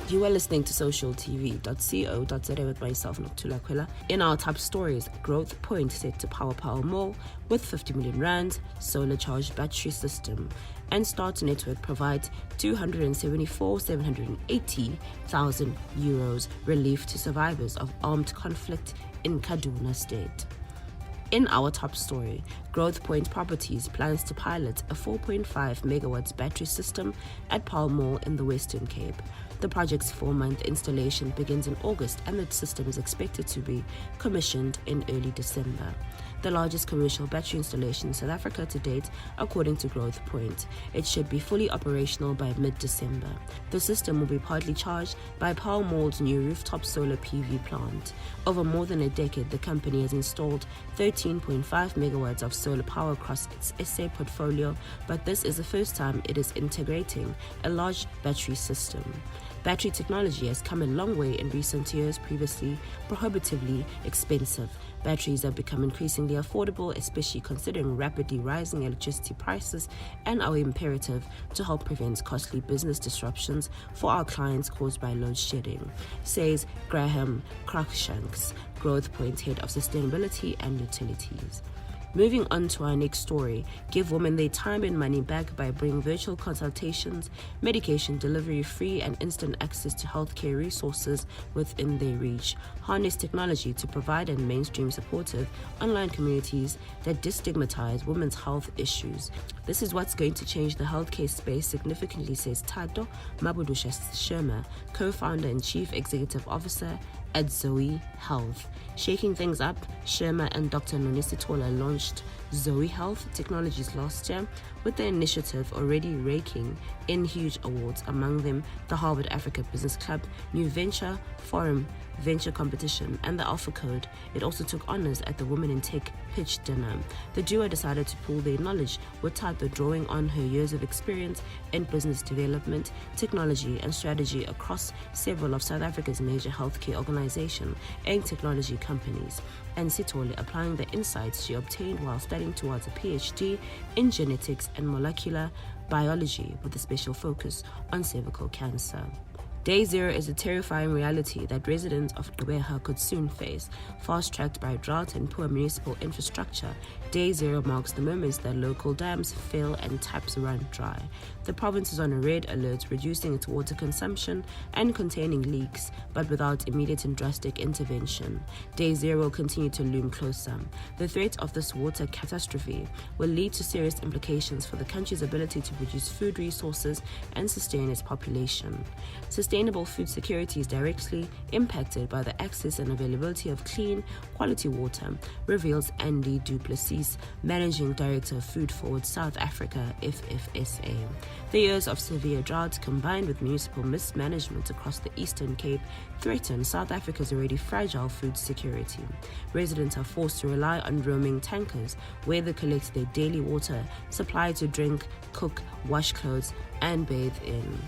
You are listening to socialtv.co.za with myself, Nokuthula Khwela. In our top stories, Growthpoint set to power Paarl Mall with 50 million rands, solar charged battery system. And Start Network provides 780,000 euros relief to survivors of armed conflict in Kaduna state. In our top story, Growthpoint Properties plans to pilot a 4.5 megawatts battery system at Paarl Mall in the Western Cape. The project's 4-month installation begins in August and the system is expected to be commissioned in early December. The largest commercial battery installation in South Africa to date, according to Growthpoint. It should be fully operational by mid-December. The system will be partly charged by Paarl Mall's new rooftop solar PV plant. Over more than a decade, the company has installed 13.5 megawatts of solar power across its SA portfolio, but this is the first time it is integrating a large battery system. Battery technology has come a long way in recent years, previously prohibitively expensive. Batteries have become increasingly affordable, especially considering rapidly rising electricity prices, and are imperative to help prevent costly business disruptions for our clients caused by load shedding, says Graham Cruikshanks, Growthpoint Head of Sustainability and Utilities. Moving on to our next story, give women their time and money back by bringing virtual consultations, medication delivery free and instant access to healthcare resources within their reach. Harness technology to provide and mainstream supportive online communities that destigmatize women's health issues. This is what's going to change the healthcare space significantly, says Tado Mabudusha Sherma, co-founder and chief executive officer at Zoe Health. Shaking things up, Sherma and Dr. Nokuthula launched Zoe Health Technologies last year, with the initiative already raking in huge awards, among them the Harvard Africa Business Club New Venture Forum Venture Competition and the Alpha Code. It also took honors at the Women in Tech Pitch Dinner. The duo decided to pool their knowledge, with Tato drawing on her years of experience in business development, technology and strategy across several of South Africa's major healthcare organizations and technology companies, and Sitole applying the insights she obtained while studying towards a PhD in genetics and molecular biology with a special focus on cervical cancer. Day Zero is a terrifying reality that residents of Khwela could soon face. Fast-tracked by drought and poor municipal infrastructure, Day Zero marks the moments that local dams fail and taps run dry. The province is on a red alert, reducing its water consumption and containing leaks, but without immediate and drastic intervention. Day Zero will continue to loom closer. The threat of this water catastrophe will lead to serious implications for the country's ability to produce food resources and sustain its population. Sustainable food security is directly impacted by the access and availability of clean, quality water, reveals Andy Duplessis, Managing Director of Food Forward South Africa, FFSA. The years of severe drought combined with municipal mismanagement across the Eastern Cape threaten South Africa's already fragile food security. Residents are forced to rely on roaming tankers where they collect their daily water supply to drink, cook, wash clothes, and bathe in.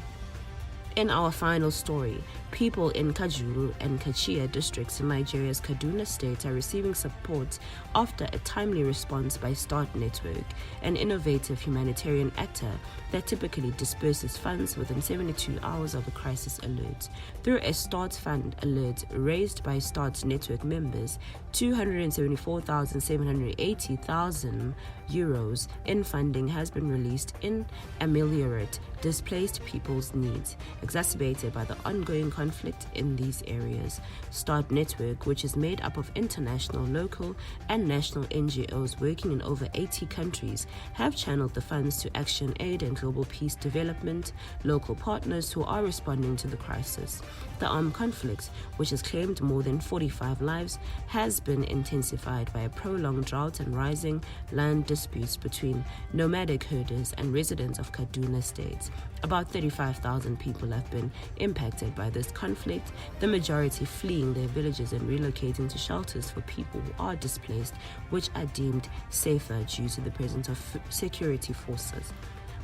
In our final story, people in Kajuru and Kachia districts in Nigeria's Kaduna state are receiving support after a timely response by Start Network, an innovative humanitarian actor that typically disperses funds within 72 hours of a crisis alert. Through a Start Fund alert raised by Start Network members, 274,780,000 euros in funding has been released in ameliorate displaced people's needs, exacerbated by the ongoing conflict in these areas. Start Network, which is made up of international, local, and national NGOs working in over 80 countries, have channeled the funds to Action Aid and Global Peace Development, local partners who are responding to the crisis. The armed conflict, which has claimed more than 45 lives, has been intensified by a prolonged drought and rising land disputes between nomadic herders and residents of Kaduna State. About 35,000 people have been impacted by this conflict, the majority fleeing their villages and relocating to shelters for people who are displaced, which are deemed safer due to the presence of security forces.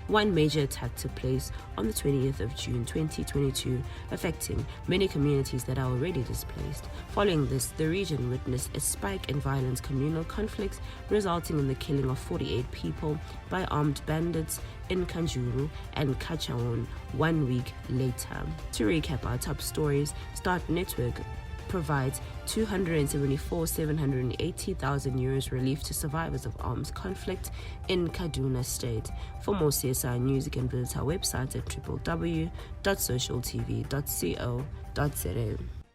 One major attack took place on the 20th of June 2022, affecting many communities that are already displaced. Following this, the region witnessed a spike in violent communal conflicts, resulting in the killing of 48 people by armed bandits in Kanjuru and Kachaon 1 week later. To recap our top stories, Start Network provides 274,780,000 euros relief to survivors of armed conflict in Kaduna State. For more CSI news, you can visit our website at www.socialtv.co.za.